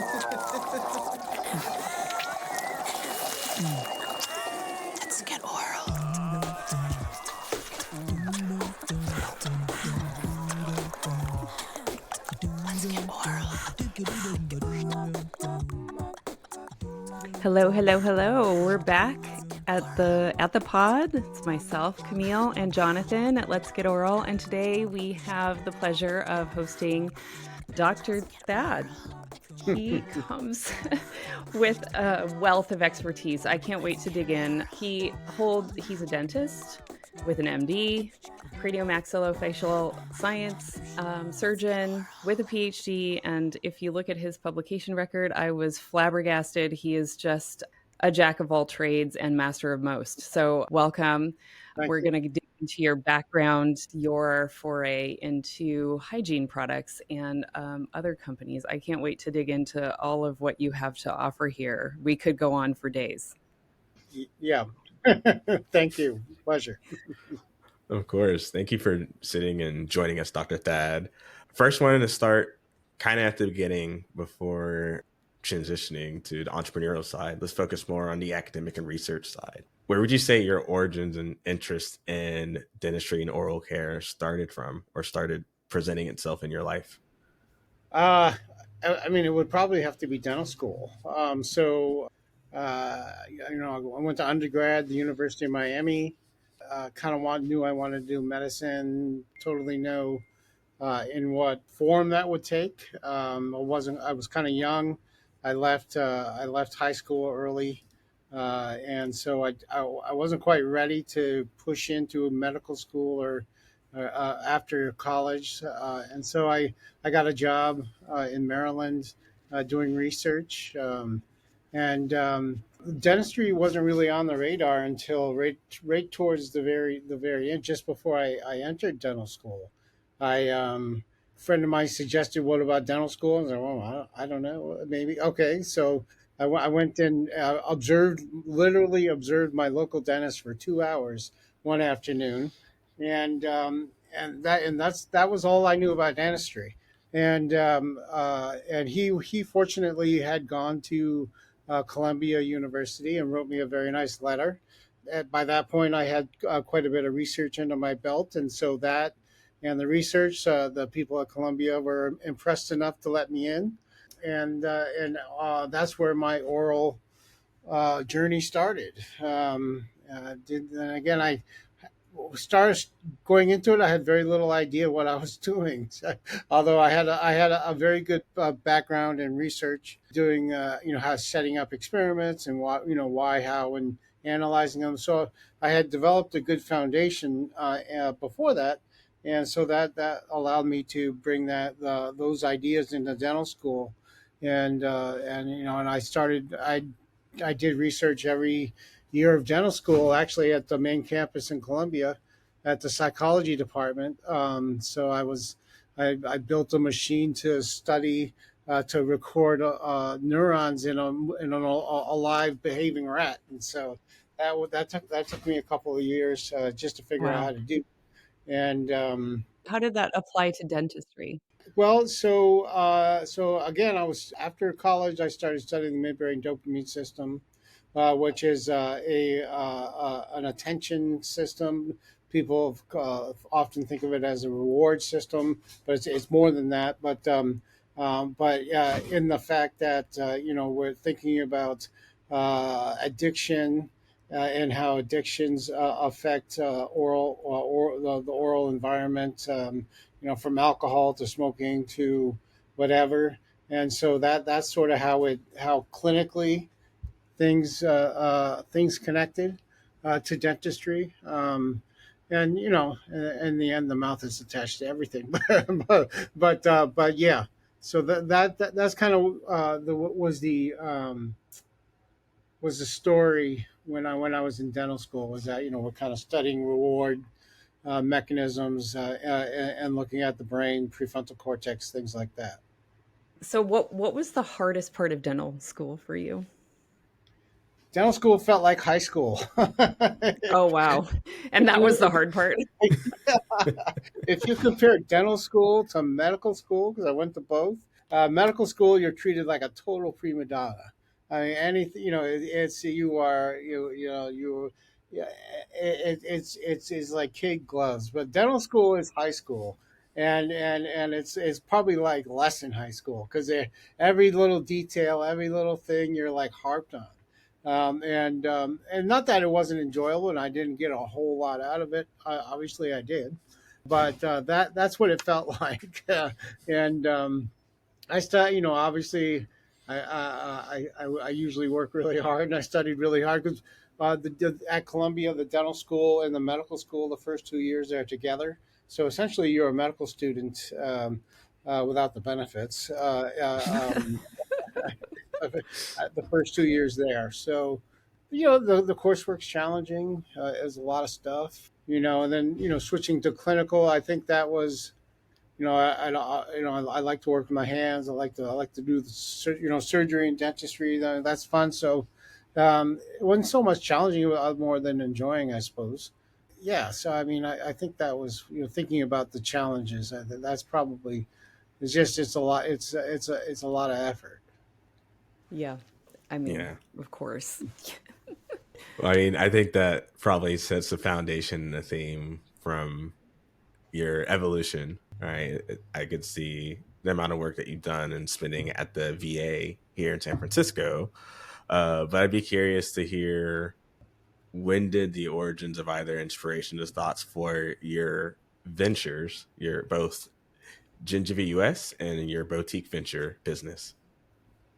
Let's get oral. Let's get oral. Hello, hello, hello. We're back at the pod. It's myself, Camille, and Jonathan at Let's Get Oral, and today we have the pleasure of hosting Dr. Thad. He comes with a wealth of expertise. I can't wait to dig in. He's a dentist with an MD, craniomaxillofacial science surgeon with a PhD. And if you look at his publication record, I was flabbergasted. He is just a jack of all trades and master of most. So welcome. We're going to dig into your background, your foray into hygiene products and other companies. I can't wait to dig into all of what you have to offer here. We could go on for days. Yeah. Thank you. Pleasure. Of course. Thank you for sitting and joining us, Dr. Thad. First, wanted to start kind of at the beginning before transitioning to the entrepreneurial side. Let's focus more on the academic and research side. Where would you say your origins and interest in dentistry and oral care started from, or started presenting itself in your life? I mean, it would probably have to be dental school. I went to undergrad at the University of Miami. Kind of knew I wanted to do medicine. Totally know in what form that would take. I was kind of young. I left high school early, and so I wasn't quite ready to push into medical school or after college, and so I got a job in Maryland doing research, and dentistry wasn't really on the radar until right towards the very end, just before I entered dental school. A friend of mine suggested, "What about dental school?" And I said, "Well, I don't know, maybe." Okay, so I went and literally observed my local dentist for 2 hours one afternoon, and that was all I knew about dentistry. And he fortunately had gone to Columbia University and wrote me a very nice letter. By that point, I had quite a bit of research under my belt, and so that and the research, the people at Columbia were impressed enough to let me in, and that's where my oral journey started. And again, I started going into it. I had very little idea what I was doing, although I had a very good background in research, doing how setting up experiments and why, how, and analyzing them. So I had developed a good foundation before that, and so that allowed me to bring those ideas into dental school, and I did research every year of dental school, actually at the main campus in Columbia, at the psychology department. So I built a machine to study, to record neurons in a live behaving rat, and so that took me a couple of years just to figure out how to do. And How did that apply to dentistry? Well, so again, I was after college. I started studying the midbrain dopamine system, which is an attention system. People often think of it as a reward system, but it's more than that. But in the fact that we're thinking about addiction, and how addictions affect the oral environment. From alcohol to smoking to whatever. And so that's sort of how clinically things connected to dentistry. And in the end, the mouth is attached to everything. but yeah. So that's kind of was the story when I was in dental school. Was that we're kind of studying reward mechanisms, and looking at the brain, prefrontal cortex, things like that. So what was the hardest part of dental school for you? Dental school felt like high school. Oh, wow. And that was the hard part. If you compare dental school to medical school, because I went to both, Medical school, you're treated like a total prima donna. I mean, anything, it's you are you know you, yeah, it's like kid gloves. But dental school is high school, and it's probably like less than high school because every little detail, every little thing, you're like harped on. And not that it wasn't enjoyable, and I didn't get a whole lot out of it. Obviously, I did, but that's what it felt like. And I study, obviously, I usually work really hard, and I studied really hard because at Columbia, the dental school and the medical school, the first 2 years are together. So essentially, you're a medical student without the benefits. The first 2 years there. So, the coursework's challenging. There's a lot of stuff, and then, switching to clinical, I think that was, I like to work with my hands. I like to do surgery and dentistry. That's fun. So, it wasn't so much challenging, more than enjoying, I suppose. Yeah. So, I mean, I think that was, thinking about the challenges. That's probably, it's a lot. It's a lot of effort. Yeah. I mean, Yeah. of course. Well, I mean, I think that probably sets the foundation and the theme from your evolution, right? I could see the amount of work that you've done and spending at the VA here in San Francisco. But I'd be curious to hear, when did the origins of either inspiration or thoughts for your ventures, your both Gingiva US and your boutique venture business?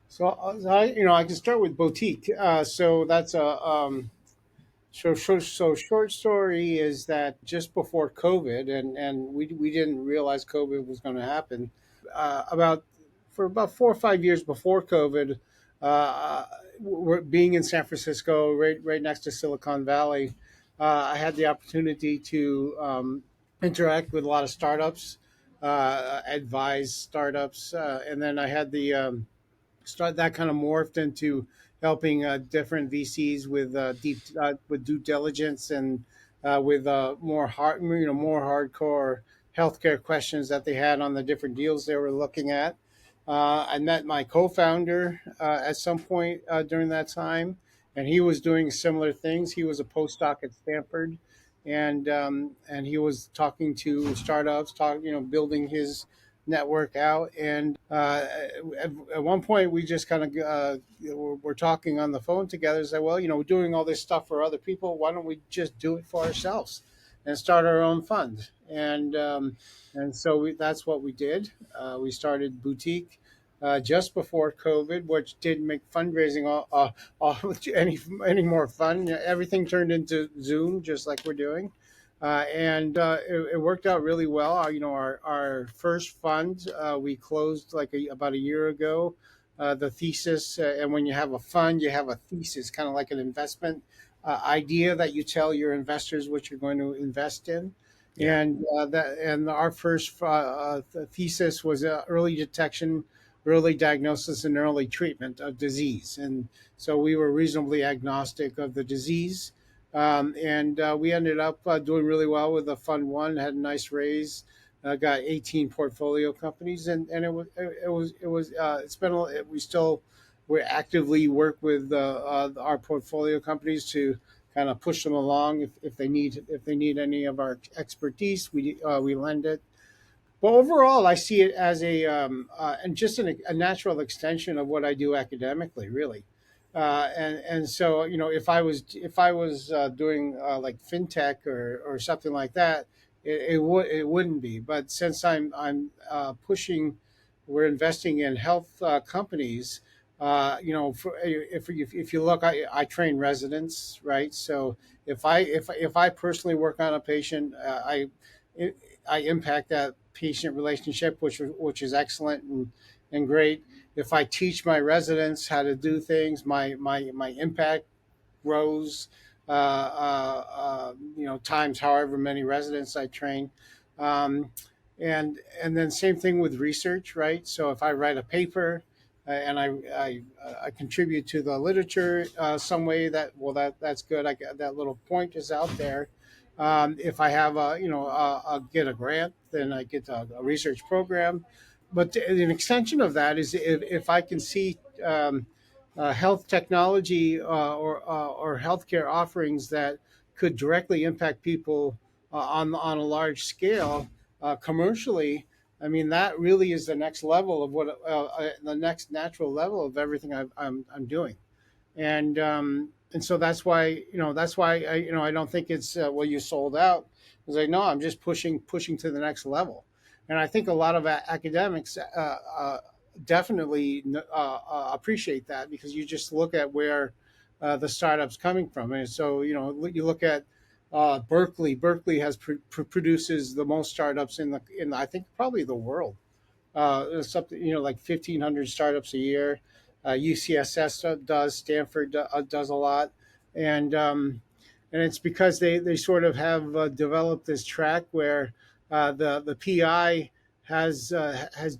So, I can start with boutique. So that's so short story is that just before COVID, and we didn't realize COVID was going to happen. About For about 4 or 5 years before COVID, we're being in San Francisco, right next to Silicon Valley. I had the opportunity to interact with a lot of startups, advise startups, and then I had the start that kind of morphed into helping different VCs with deep with due diligence and with more hardcore healthcare questions that they had on the different deals they were looking at. I met my co-founder at some point during that time, and he was doing similar things. He was a postdoc at Stanford, and he was talking to startups, building his network out. And at one point, we just kind of were talking on the phone together. Said, well, we're doing all this stuff for other people. Why don't we just do it for ourselves and start our own fund? And so that's what we did. We started boutique. Just before COVID, which didn't make fundraising any more fun. Everything turned into Zoom, just like we're doing. And it worked out really well. Our first fund we closed about a year ago. The thesis, and when you have a fund, you have a thesis, kind of like an investment idea that you tell your investors what you're going to invest in. Yeah. And our first thesis was early detection, early diagnosis, and early treatment of disease. And so we were reasonably agnostic of the disease. And we ended up doing really well with the fund one, had a nice raise, got 18 portfolio companies, and it's been we still we actively work with our portfolio companies to kind of push them along if they need any of our expertise, we lend it. But overall, I see it as and just a natural extension of what I do academically, really. And so, if I was doing like fintech or something like that, it wouldn't be. But since I'm pushing, we're investing in health companies. If you look, I train residents, right? So if I personally work on a patient, I impact that patient relationship, which is excellent and great. If I teach my residents how to do things, my impact grows. Times however many residents I train, um, and then same thing with research, right? So if I write a paper and I contribute to the literature some way, that's good. I get that little point is out there. If I have I'll get a grant, then I get a research program. but an extension of that is if I can see health technology or healthcare offerings that could directly impact people on a large scale commercially. I mean, that really is the next level of the next natural level of everything I'm doing. And so that's why I don't think it's well, you sold out. Because I know I'm just pushing to the next level. And I think a lot of academics definitely appreciate that, because you just look at where the startups coming from. And so you look at Berkeley. Berkeley has produces the most startups in I think probably the world. Something like 1,500 startups a year. UCSS does, Stanford does a lot, and it's because they sort of have developed this track where the PI has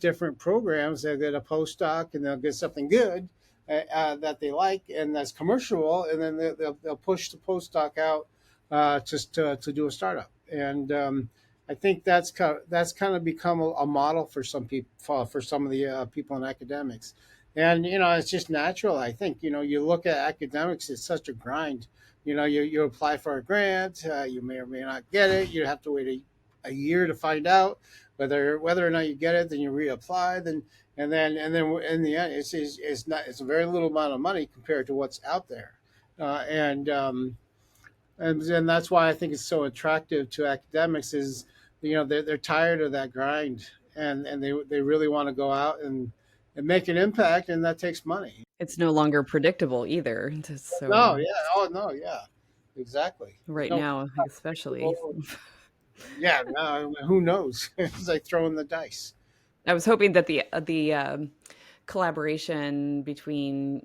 different programs. They get a postdoc and they'll get something good that they like and that's commercial, and then they'll push the postdoc out just to do a startup. And I think that's kind of become a model for some people, for some of the people in academics. And it's just natural. I think you look at academics; it's such a grind. You apply for a grant, you may or may not get it. You have to wait a year to find out whether or not you get it. Then you reapply. And then in the end, it's a very little amount of money compared to what's out there, and that's why I think it's so attractive to academics is they're tired of that grind, and they really want to go out and make an impact, and that takes money. It's no longer predictable either. No, So yeah, oh no, yeah, exactly. right No, now, especially. yeah, no, who knows? It's like throwing the dice. I was hoping that the collaboration between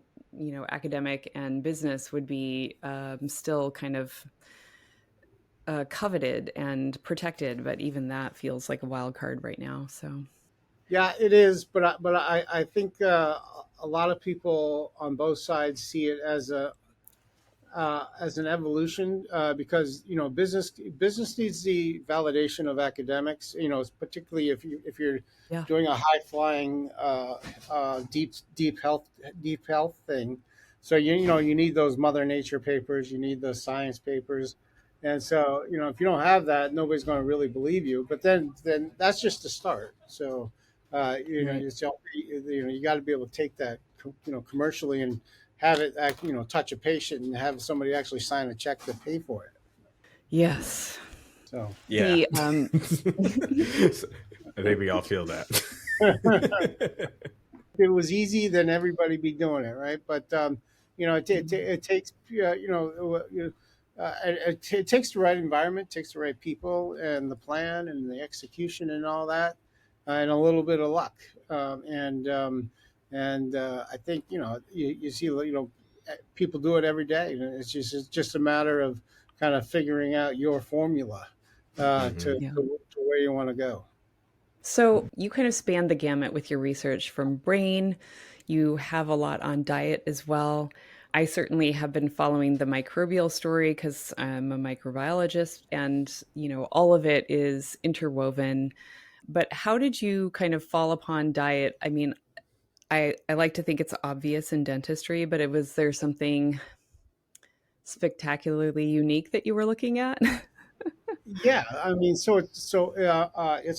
academic and business would be still kind of coveted and protected, but even that feels like a wild card right now. So Yeah, it is, but I think a lot of people on both sides see it as an evolution, because business needs the validation of academics. Particularly if you're yeah, doing a high flying deep health thing. So you need those Mother Nature papers, you need the science papers, and so if you don't have that, nobody's going to really believe you. But then that's just the start. So right. you got to be able to take that commercially and have it touch a patient and have somebody actually sign a check to pay for it. Yes. So Yeah. The I think we all feel that. if it was easy, then everybody be doing it, right? But it takes it takes the right environment, takes the right people, and the plan and the execution and all that, and a little bit of luck. And I think you see people do it every day, and it's just a matter of kind of figuring out your formula Hmm. yeah. to where you want to go. So you kind of spanned the gamut with your research from brain. You have a lot on diet as well. I certainly have been following the microbial story because I'm a microbiologist, and all of it is interwoven. But how did you kind of fall upon diet? I mean, I like to think it's obvious in dentistry, but was there something spectacularly unique that you were looking at? Yeah, I mean, it's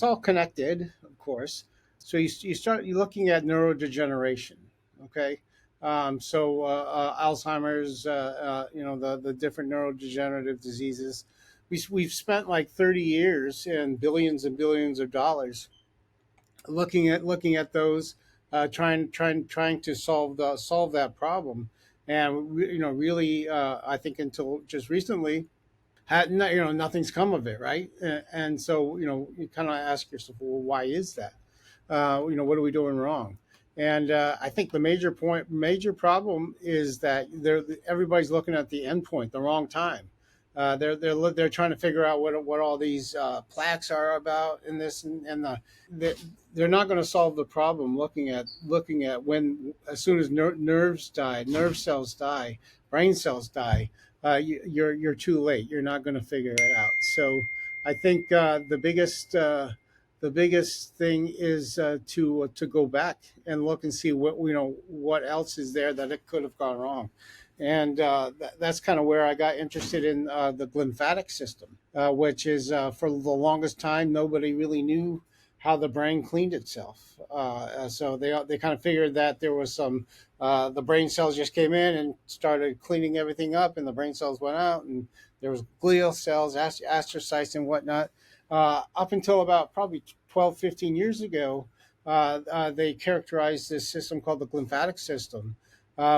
all connected, of course. So you start you looking at neurodegeneration, okay? Alzheimer's, the different neurodegenerative diseases. We've spent like 30 years and billions of dollars looking at those, trying to solve that problem, and really, I think until just recently had nothing's come of it, right? And so you kind of ask yourself, well, why is that? What are we doing wrong? And I think the major problem is that everybody's looking at the endpoint the wrong time. They're trying to figure out what all these plaques are about in this, the, they're not going to solve the problem looking at when, as soon as nerve cells die, brain cells die, you're too late. You're not going to figure it out. So I think the biggest the biggest thing is to go back and look and see what else is there that it could have gone wrong. And that's kind of where I got interested in the glymphatic system, which is for the longest time nobody really knew how the brain cleaned itself. So they kind of figured that there was some the brain cells just came in and started cleaning everything up, and the brain cells went out, and there was glial cells, astrocytes, and whatnot. Up until about probably 12, 15 years ago, they characterized this system called the glymphatic system,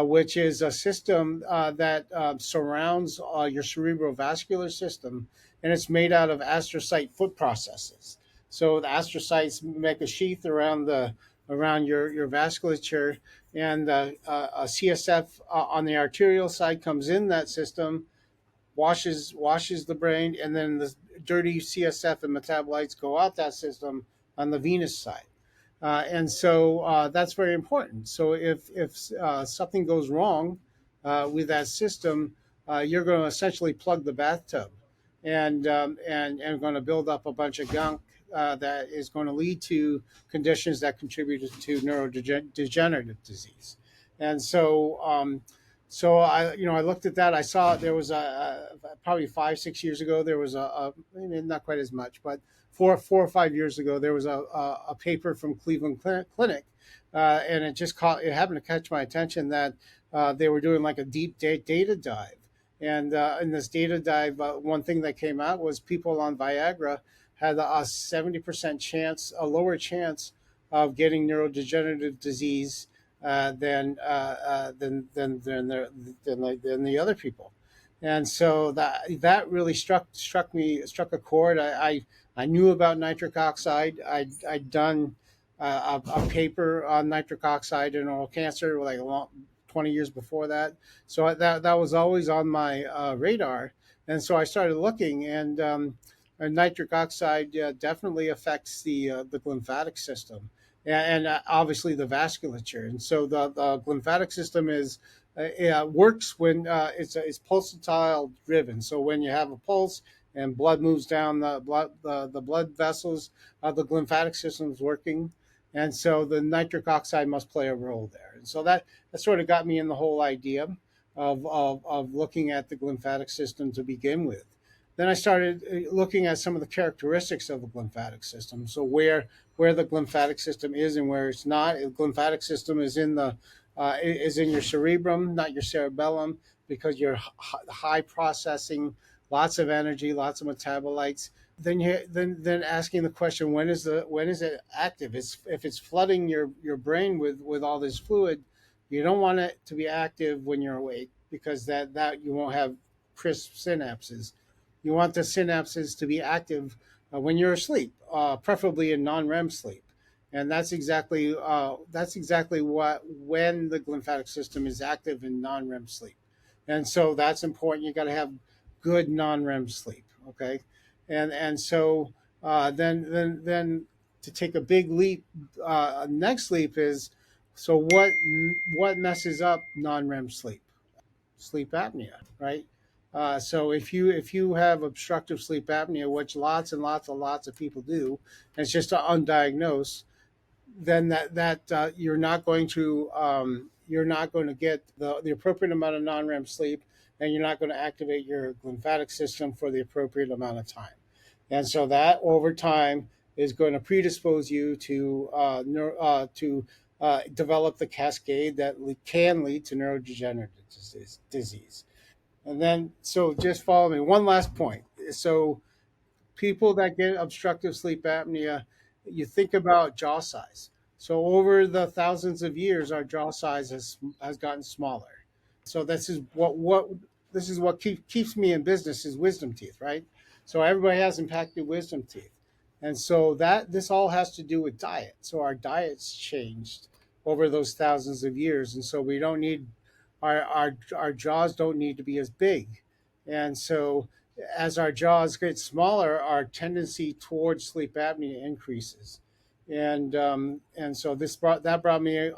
which is a system that surrounds your cerebrovascular system, and it's made out of astrocyte foot processes. So the astrocytes make a sheath around your vasculature, and a CSF on the arterial side comes in that system, washes the brain, and then the dirty CSF and metabolites go out that system on the venous side. And so that's very important. So if something goes wrong with that system, you're going to essentially plug the bathtub, and going to build up a bunch of gunk that is going to lead to conditions that contribute to neurodegenerative disease. And so I looked at that. I saw there was probably 5-6 years ago there was not quite as much, but 4 or 5 years ago there was a paper from Cleveland Clinic, and it happened to catch my attention that they were doing like a deep data dive, and in this data dive, one thing that came out was people on Viagra had a 70% chance, a lower chance of getting neurodegenerative disease than the other people. And so that really struck a chord. I knew about nitric oxide. I'd done a paper on nitric oxide and oral cancer 20 years before that. So that was always on my radar. And so I started looking, and nitric oxide definitely affects the glymphatic system, and obviously the vasculature. And so the glymphatic system works when it's pulsatile driven. So when you have a pulse and blood moves down the blood vessels, the glymphatic system is working, and so the nitric oxide must play a role there. And so that sort of got me in the whole idea of looking at the glymphatic system to begin with. Then I started looking at some of the characteristics of the glymphatic system. So where the glymphatic system is and where it's not. The glymphatic system is in your cerebrum, not your cerebellum, because you're high processing, lots of energy, lots of metabolites. Then asking the question, when is it active? If it's flooding your brain with all this fluid, you don't want it to be active when you're awake, because that you won't have crisp synapses. You want the synapses to be active when you're asleep, preferably in non-REM sleep, and that's exactly when the glymphatic system is active in non-REM sleep, and so that's important. You got to have good non-REM sleep, okay, and so then to take a big leap, next leap is, so what messes up non-REM sleep? Sleep apnea, right? So if you have obstructive sleep apnea, which lots and lots of people do, and it's just undiagnosed, then that you're not going to get the appropriate amount of non-REM sleep, and you're not going to activate your glymphatic system for the appropriate amount of time, and so that over time is going to predispose you to develop the cascade that can lead to neurodegenerative disease. And then, so just follow me. One last point. So, people that get obstructive sleep apnea, you think about jaw size. So, over the thousands of years, our jaw size has gotten smaller. So, this is what keeps me in business is wisdom teeth, right? So, everybody has impacted wisdom teeth, and so this all has to do with diet. So, our diets changed over those thousands of years, and so we don't need our jaws don't need to be as big. And so as our jaws get smaller, our tendency towards sleep apnea increases. And so that brought me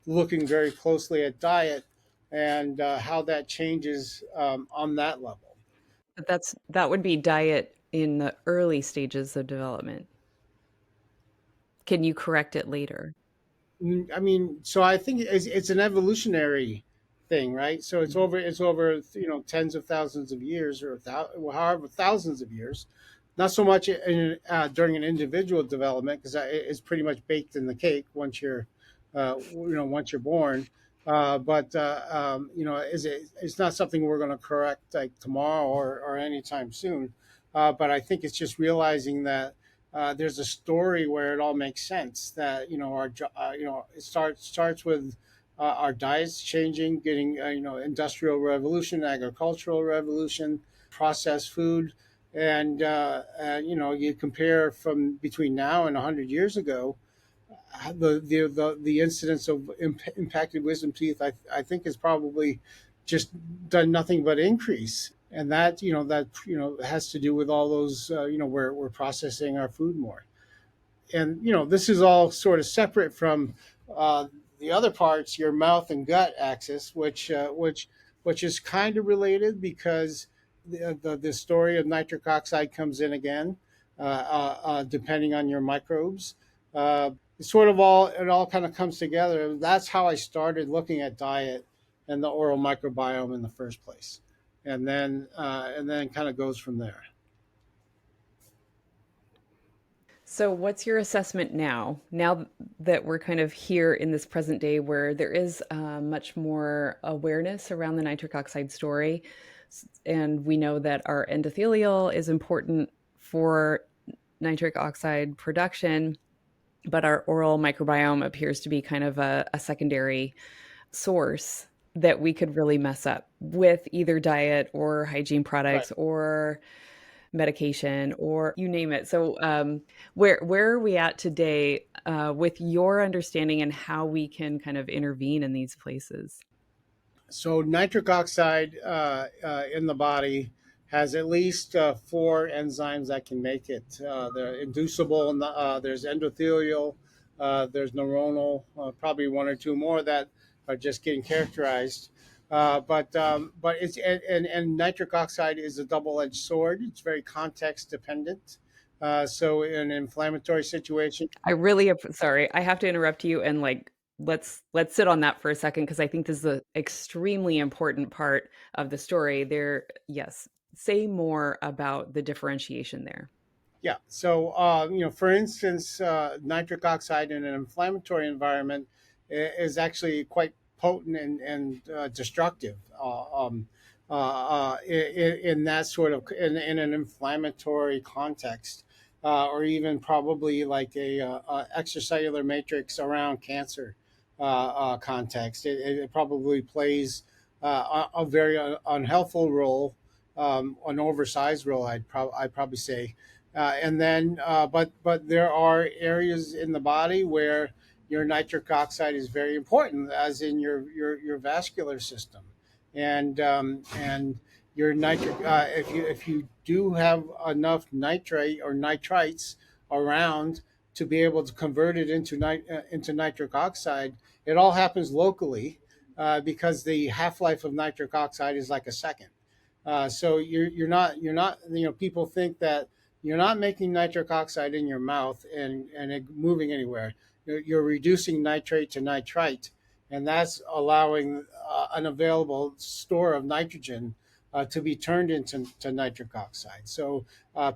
looking very closely at diet and how that changes on that level. But that would be diet in the early stages of development. Can you correct it later? I mean, so I think it's an evolutionary thing, right? So it's over tens of thousands of years, or however thousands of years. Not so much during an individual development, because it's pretty much baked in the cake once you're born. But it's not something we're going to correct like tomorrow or anytime soon. But I think it's just realizing that there's a story where it all makes sense. That it starts with our diets changing, getting industrial revolution, agricultural revolution, processed food, and you compare from between now and 100 years ago, the incidence of impacted wisdom teeth, I think, is probably just done nothing but increase, and that has to do with all those we're processing our food more. And this is all sort of separate from uh, the other parts, your mouth and gut axis, which is kind of related, because the story of nitric oxide comes in again, depending on your microbes. It's sort of all kind of comes together. That's how I started looking at diet and the oral microbiome in the first place, and then kind of goes from there. So, what's your assessment now? Now that we're kind of here in this present day where there is much more awareness around the nitric oxide story, and we know that our endothelial is important for nitric oxide production, but our oral microbiome appears to be kind of a secondary source that we could really mess up with either diet or hygiene Right. products or medication or you name it. So, where are we at today with your understanding and how we can kind of intervene in these places? So nitric oxide in the body has at least four enzymes that can make it. They're inducible. There's endothelial. There's neuronal. Probably one or two more that are just getting characterized. But it's and nitric oxide is a double-edged sword. It's very context dependent. So in an inflammatory situation, I really sorry, I have to interrupt you and like let's sit on that for a second because I think this is an extremely important part of the story. There, yes, say more about the differentiation there. yeah. So, for instance, nitric oxide in an inflammatory environment is actually quite potent and destructive. In that sort of in an inflammatory context, or even probably like a extracellular matrix around cancer context, it probably plays a very unhelpful role, an oversized role. I'd probably say, but there are areas in the body where your nitric oxide is very important, as in your vascular system, and your nitric. If you do have enough nitrate or nitrites around to be able to convert it into nitric oxide, it all happens locally, because the half life of nitric oxide is like a second. So you're not people think that you're not making nitric oxide in your mouth and it moving anywhere. You're reducing nitrate to nitrite, and that's allowing an available store of nitrogen to be turned into nitric oxide. So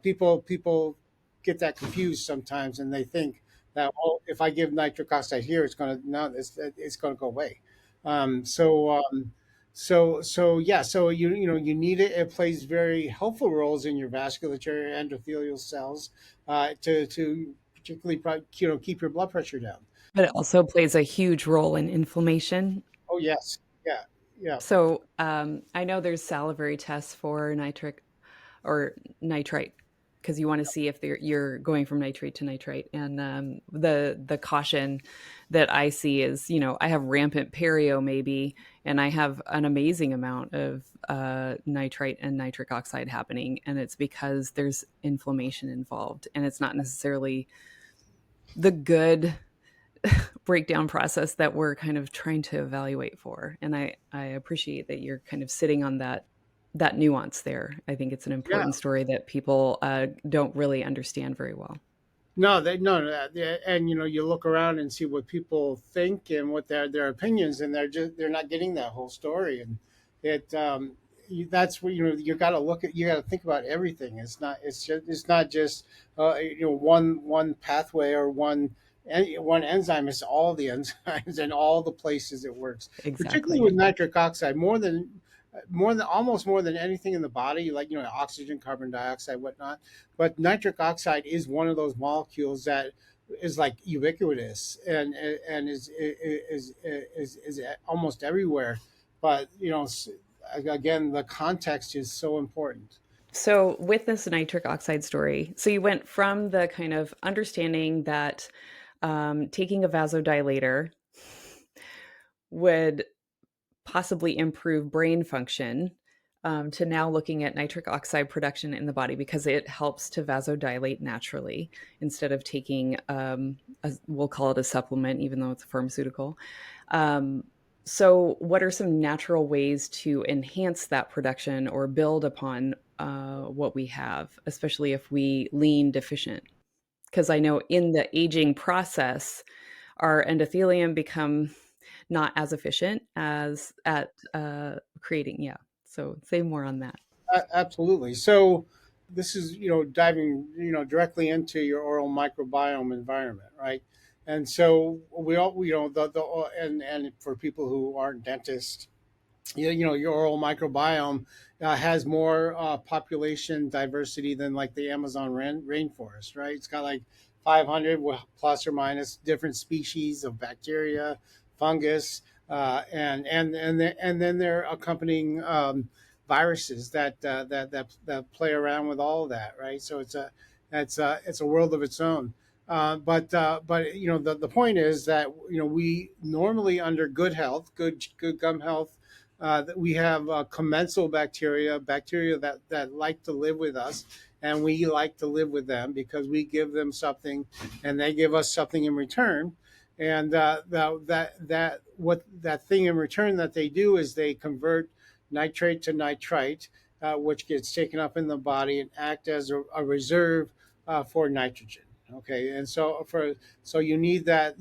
people get that confused sometimes, and they think that, oh, if I give nitric oxide here, it's going to no, it's going to go away. Um, so um, so yeah, so you need it. It plays very helpful roles in your vasculature, endothelial cells, to particularly keep your blood pressure down. But it also plays a huge role in inflammation. Oh yes, yeah, yeah. So I know there's salivary tests for nitric or nitrite because you want to see if you're going from nitrate to nitrite. And the caution that I see is, I have rampant perio maybe, and I have an amazing amount of nitrite and nitric oxide happening, and it's because there's inflammation involved, and it's not necessarily the good breakdown process that we're kind of trying to evaluate for. And I appreciate that you're kind of sitting on that nuance there. I think it's an Yeah. important story that people don't really understand very well. No, and you look around and see what people think and what their opinions, and they're not getting that whole story, and it that's what you got to look at. You got to think about everything. It's not just one pathway or one enzyme. It's all the enzymes and all the places it works. Particularly Exactly. with nitric oxide, almost more than anything in the body, like oxygen, carbon dioxide, whatnot. But nitric oxide is one of those molecules that is like ubiquitous and is almost everywhere. But again, the context is so important. So, with this nitric oxide story, so you went from the kind of understanding that taking a vasodilator would possibly improve brain function to now looking at nitric oxide production in the body because it helps to vasodilate naturally instead of taking, we'll call it a supplement, even though it's a pharmaceutical. So, what are some natural ways to enhance that production or build upon what we have, especially if we lean deficient? Because I know in the aging process, our endothelium become not as efficient as at creating. Yeah. So say more on that. Absolutely. So this is diving directly into your oral microbiome environment, right? And so we all the and for people who aren't dentists, your oral microbiome has more population diversity than like the Amazon rainforest, right? It's got like 500 plus or minus different species of bacteria, fungus, and then they're accompanying viruses that play around with all of that, right? So it's a world of its own. But the point is that we normally under good health, good gum health, that we have commensal bacteria that like to live with us, and we like to live with them because we give them something, and they give us something in return. And that thing in return that they do is they convert nitrate to nitrite, which gets taken up in the body and act as a reserve for nitrogen. Okay, and so you need that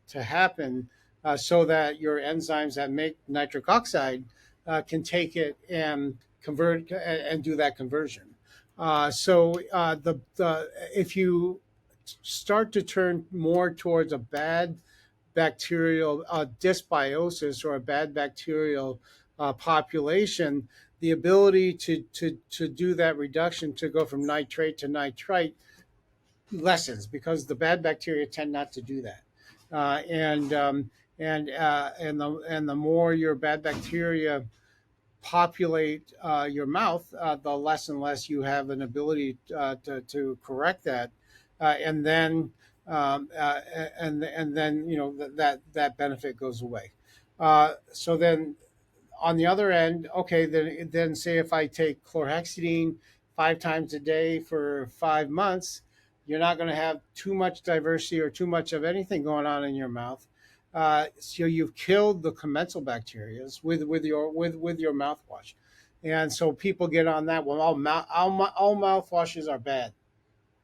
to happen so that your enzymes that make nitric oxide can take it and convert and do that conversion. The if you start to turn more towards a bad bacterial dysbiosis or a bad bacterial population, the ability to do that reduction to go from nitrate to nitrite lessens because the bad bacteria tend not to do that. And the more your bad bacteria populate your mouth, the less and less you have an ability to correct that, and then and then that benefit goes away. So then on the other end, okay, then say if I take chlorhexidine 5 times a day for 5 months, you're not going to have too much diversity or too much of anything going on in your mouth. So you've killed the commensal bacteria with your mouthwash, and so people get on that. Well, all mouthwashes are bad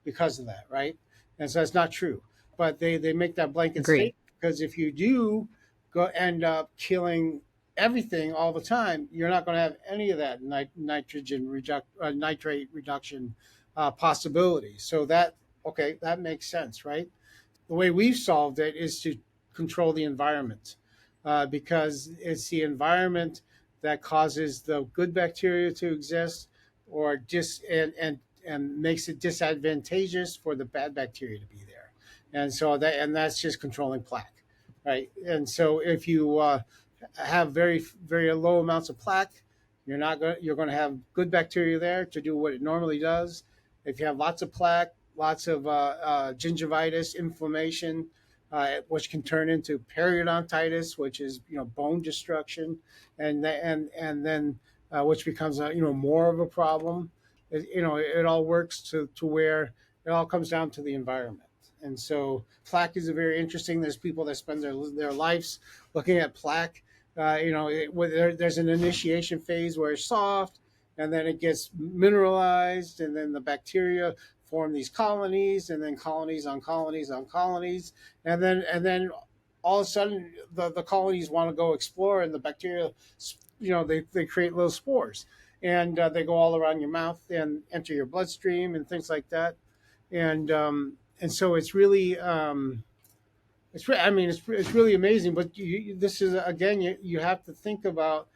because of that, right? And so that's not true. But they make that blanket Agree. statement because if you do go end up killing everything all the time, you're not going to have any of that nitrate reduction possibility. So that makes sense, right? The way we've solved it is to control the environment because it's the environment that causes the good bacteria to exist or and makes it disadvantageous for the bad bacteria to be there. And that's just controlling plaque, right? And so if you have very low amounts of plaque, you're going to have good bacteria there to do what it normally does. If you have lots of plaque, lots of gingivitis, inflammation, which can turn into periodontitis, which is bone destruction, and then which becomes more of a problem. It all works to where it all comes down to the environment. And so plaque is a very interesting. There's people that spend their lives looking at plaque. There's an initiation phase where it's soft, and then it gets mineralized, and then the bacteria form these colonies, and then colonies on colonies on colonies, and then all of a sudden the colonies want to go explore, and the bacteria, they create little spores, and they go all around your mouth and enter your bloodstream and things like that, and so it's really I mean, it's really amazing. But this is again, you have to think about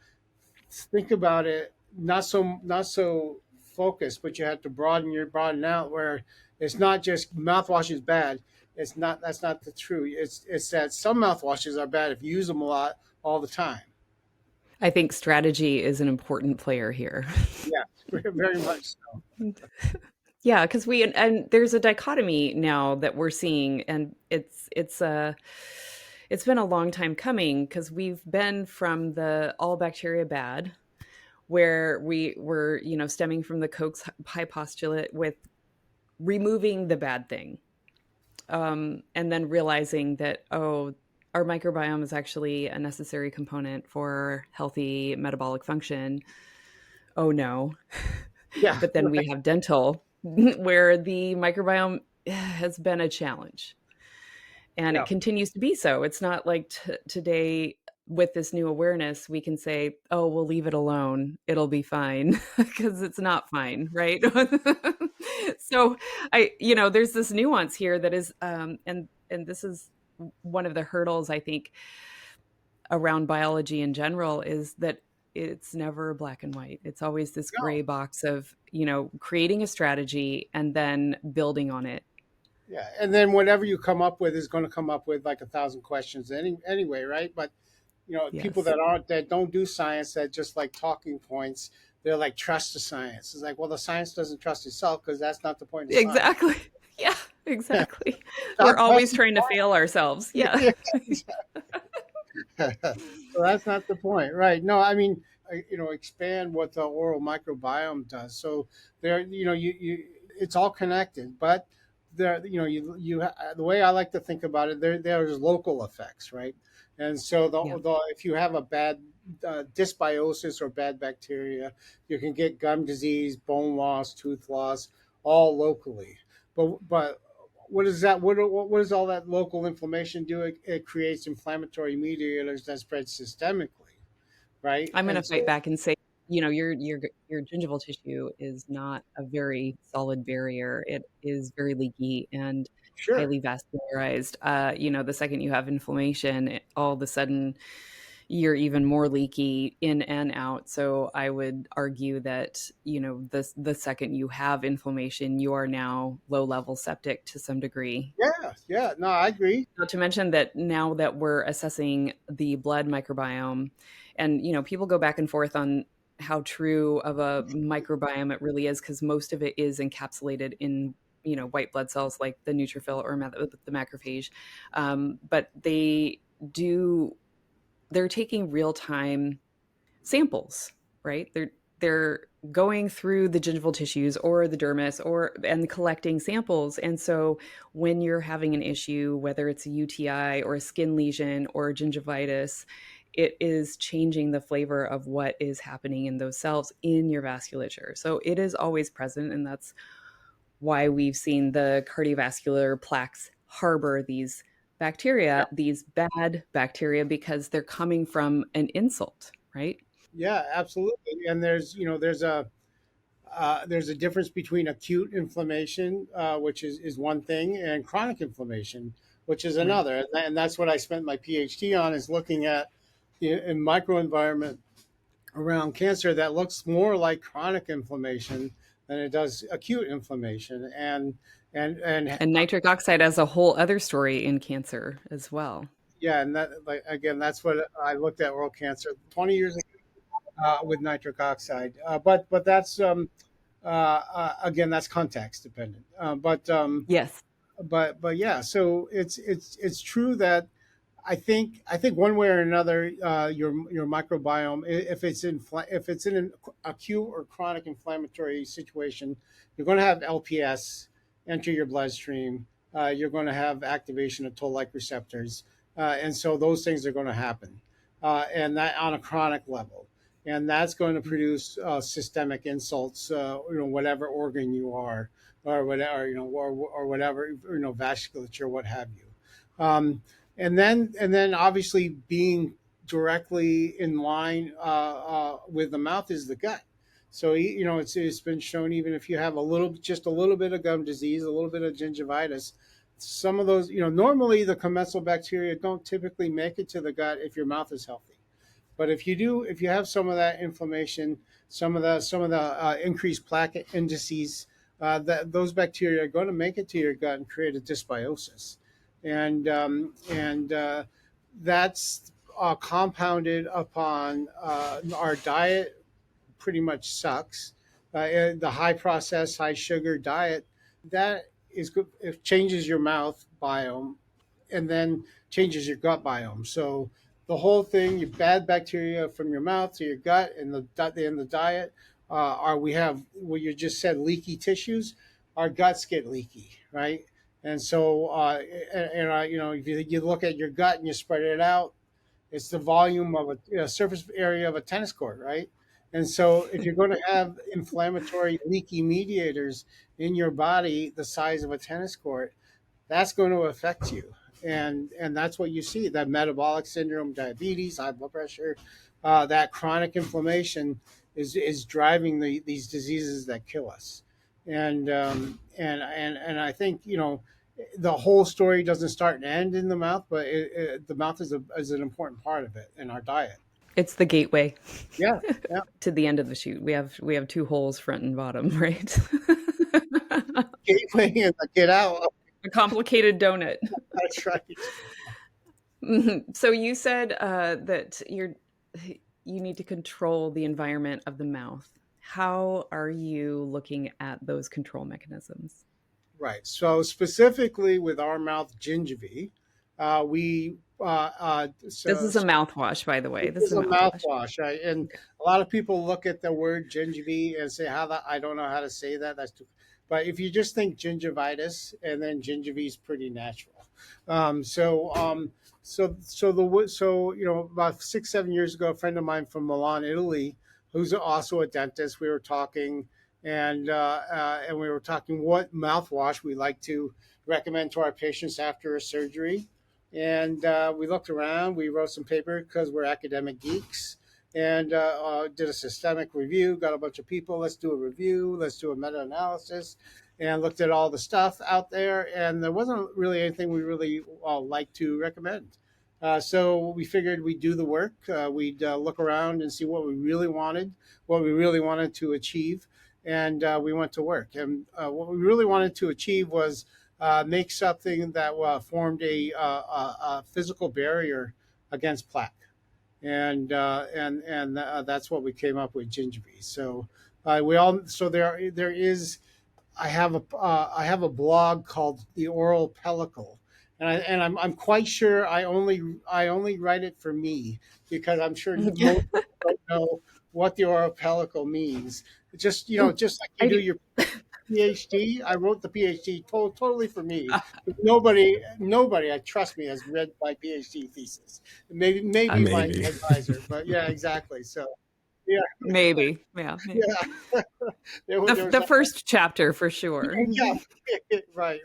it not so focused, but you have to broaden out where it's not just mouthwash is bad. It's not That's not the truth. It's that some mouthwashes are bad if you use them a lot all the time. I think strategy is an important player here. Yeah, very much so. Yeah, because and there's a dichotomy now that we're seeing, and it's been a long time coming because we've been from the all bacteria bad, where we were, stemming from the Koch's high postulate with removing the bad thing, and then realizing that, oh, our microbiome is actually a necessary component for healthy metabolic function. Oh no. Yeah, But then we have dental, where the microbiome has been a challenge, and yeah, it continues to be so. It's not like today, with this new awareness, we can say, oh, we'll leave it alone, it'll be fine, because it's not fine, right? So there's this nuance here that is, and this is one of the hurdles, I think, around biology in general, is that it's never black and white. It's always this no, gray box of, creating a strategy and then building on it. yeah. And then whatever you come up with is going to come up with like 1,000 questions anyway, right? But people Yes. that don't do science, that just like talking points, they're like, trust the science. It's like, well, the science doesn't trust itself, because that's not the point of science. Exactly. Yeah, exactly. We're Stop always trusting. trying to fail ourselves. Yeah. So that's not the point, right? No, I mean, expand what the oral microbiome does. So there, it's all connected, but there, the way I like to think about it, there's local effects, right? And so Yeah. if you have a bad dysbiosis or bad bacteria, you can get gum disease, bone loss, tooth loss, all locally. But what is that? What does all that local inflammation do? It creates inflammatory mediators that spread systemically, right? I'm going And to fight so, back and say, your gingival tissue is not a very solid barrier. It is very leaky and sure, highly vascularized. The second you have inflammation, all of a sudden you're even more leaky in and out. So I would argue that, the second you have inflammation, you are now low level septic to some degree. yeah, yeah. No, I agree. Not to mention that now that we're assessing the blood microbiome, and people go back and forth on how true of a microbiome it really is, because most of it is encapsulated in white blood cells like the neutrophil or the macrophage, but they're taking real time samples, right? They're going through the gingival tissues or the dermis and collecting samples. And so when you're having an issue, whether it's a UTI or a skin lesion or gingivitis, it is changing the flavor of what is happening in those cells in your vasculature. So it is always present, and that's why we've seen the cardiovascular plaques harbor these Yeah, bacteria, these bad bacteria, because they're coming from an insult, right? yeah, absolutely. And there's a difference between acute inflammation, which is one thing, and chronic inflammation, which is Right. another. And that's what I spent my PhD on, is looking at the microenvironment around cancer that looks more like chronic inflammation than it does acute inflammation. And And nitric oxide has a whole other story in cancer as well. yeah, and that, like, again, that's what I looked at oral cancer 20 years ago, with nitric oxide. But that's again, that's context dependent. Yes. But yeah, so it's true that I think one way or another, your microbiome, if it's in an acute or chronic inflammatory situation, you're going to have LPS enter your bloodstream. You're going to have activation of toll-like receptors, and so those things are going to happen, and that on a chronic level. and that's going to produce systemic insults, whatever organ you are, or whatever, or whatever, vasculature, what have you. And then obviously being directly in line with the mouth is the gut. So it's been shown, even if you have just a little bit of gum disease, a little bit of gingivitis, some of those, normally the commensal bacteria don't typically make it to the gut if your mouth is healthy. But if you have some of that inflammation, some of the increased plaque indices, that those bacteria are going to make it to your gut and create a dysbiosis, and that's compounded upon our diet. Pretty much sucks. The high processed, high sugar diet, that is good. It changes your mouth biome, and then changes your gut biome. So the whole thing, your bad bacteria from your mouth to your gut, and the diet, are we have what you just said, leaky tissues. Our guts get leaky, right? And so, if you look at your gut and you spread it out, it's the volume of a surface area of a tennis court, right? And so, if you're going to have inflammatory, leaky mediators in your body the size of a tennis court, that's going to affect you. And that's what you see, that metabolic syndrome, diabetes, high blood pressure, that chronic inflammation is driving these diseases that kill us. And I think the whole story doesn't start and end in the mouth, but the mouth is an important part of it in our diet. It's the gateway Yeah, yeah. to the end of the chute. We have two holes, front and bottom, right? Gateway and the get out. A complicated donut. That's right. So you said that you need to control the environment of the mouth. How are you looking at those control mechanisms? Right. So specifically with our mouth gingiva, we This is a mouthwash, by the way. This is a mouthwash, right? And a lot of people look at the word gingiva and say, I don't know how to say that. That's too. But if you just think gingivitis, and then gingiva is pretty natural. About 6-7 years ago, a friend of mine from Milan, Italy, who's also a dentist, we were talking, and we were talking what mouthwash we like to recommend to our patients after a surgery. And we looked around, we wrote some paper because we're academic geeks, and did a systemic review, got a bunch of people, let's do a review, let's do a meta-analysis, and looked at all the stuff out there, and there wasn't really anything we really like to recommend. So we figured we'd do the work, we'd look around and see what we really wanted to achieve, and we went to work. And what we really wanted to achieve was make something that formed a physical barrier against plaque, and that's what we came up with, gingiva. So there is. I have a blog called The Oral Pellicle, and I'm quite sure I only write it for me, because I'm sure most people don't know what the oral pellicle means. Just like you do your PhD. I wrote the PhD totally for me. Nobody, trust me, has read my PhD thesis. Maybe my advisor, but yeah, exactly. So, yeah, maybe, yeah. The first chapter for sure. Yeah, right.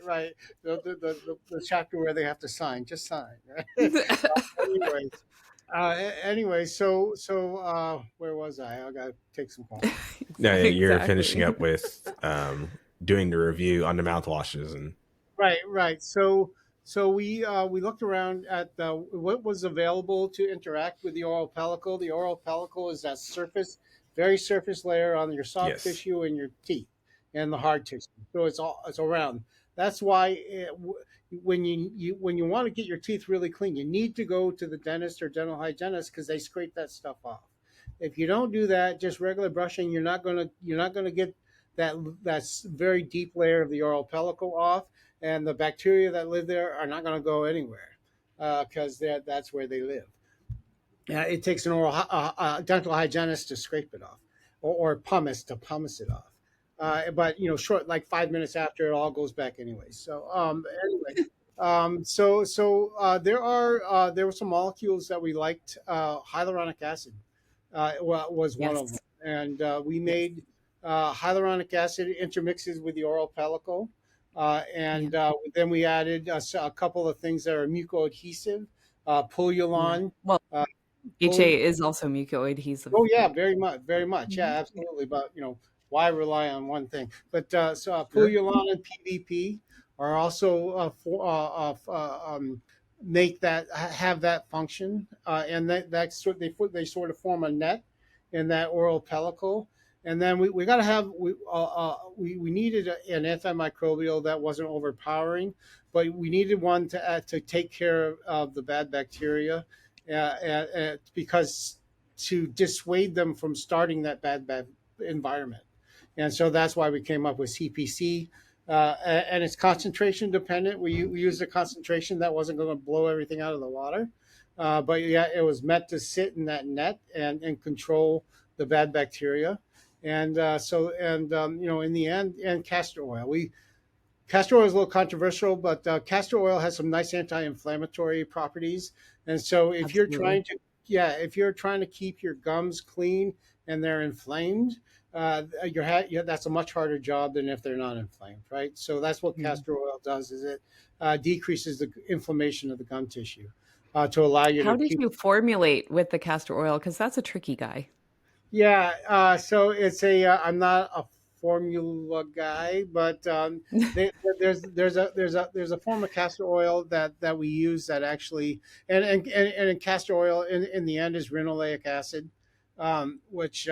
The chapter where they have to sign, just sign. Right? Anyway, so where was I? I gotta take some calls. No, you're finishing up with doing the review on the mouthwashes, and right. So we looked around at what was available to interact with the oral pellicle. The oral pellicle is that very surface layer on your soft tissue and your teeth and the hard tissue. So it's around. That's why when you want to get your teeth really clean, you need to go to the dentist or dental hygienist, because they scrape that stuff off. If you don't do that, just regular brushing, you're not gonna get that very deep layer of the oral pellicle off, and the bacteria that live there are not going to go anywhere, because that's where they live. It takes an dental hygienist to scrape it off, or pumice it off. But short, like 5 minutes after, it all goes back anyway. So there were some molecules that we liked. Hyaluronic acid was one of them. Yes. And we Yes. made hyaluronic acid intermixes with the oral pellicle. Yeah. And then we added a couple of things that are mucoadhesive, Yeah. Pullulan. Well, Uh, pull, HA is also mucoadhesive, oh yeah, but very much, very much. Yeah, Mhm. absolutely. But why rely on one thing? But Sure. Pullulan and PVP are also make that have that function, and they sort of form a net in that oral pellicle. And then we got to have we needed an antimicrobial that wasn't overpowering, but we needed one to take care of the bad bacteria, because to dissuade them from starting that bad environment. And so that's why we came up with CPC. And it's concentration dependent. We used a concentration that wasn't going to blow everything out of the water. But yeah, it was meant to sit in that net and control the bad bacteria. And in the end, and castor oil. Castor oil is a little controversial, but castor oil has some nice anti-inflammatory properties. And so Absolutely. if you're trying to keep your gums clean and they're inflamed, that's a much harder job than if they're not inflamed, right? So that's what Yeah. castor oil does, is it decreases the inflammation of the gum tissue to allow you How to did keep. you formulate with the castor oil? Because that's a tricky guy. Yeah, so it's I'm not a formula guy, but they, there's a form of castor oil that we use that actually, and in castor oil in the end is rinoleic acid, which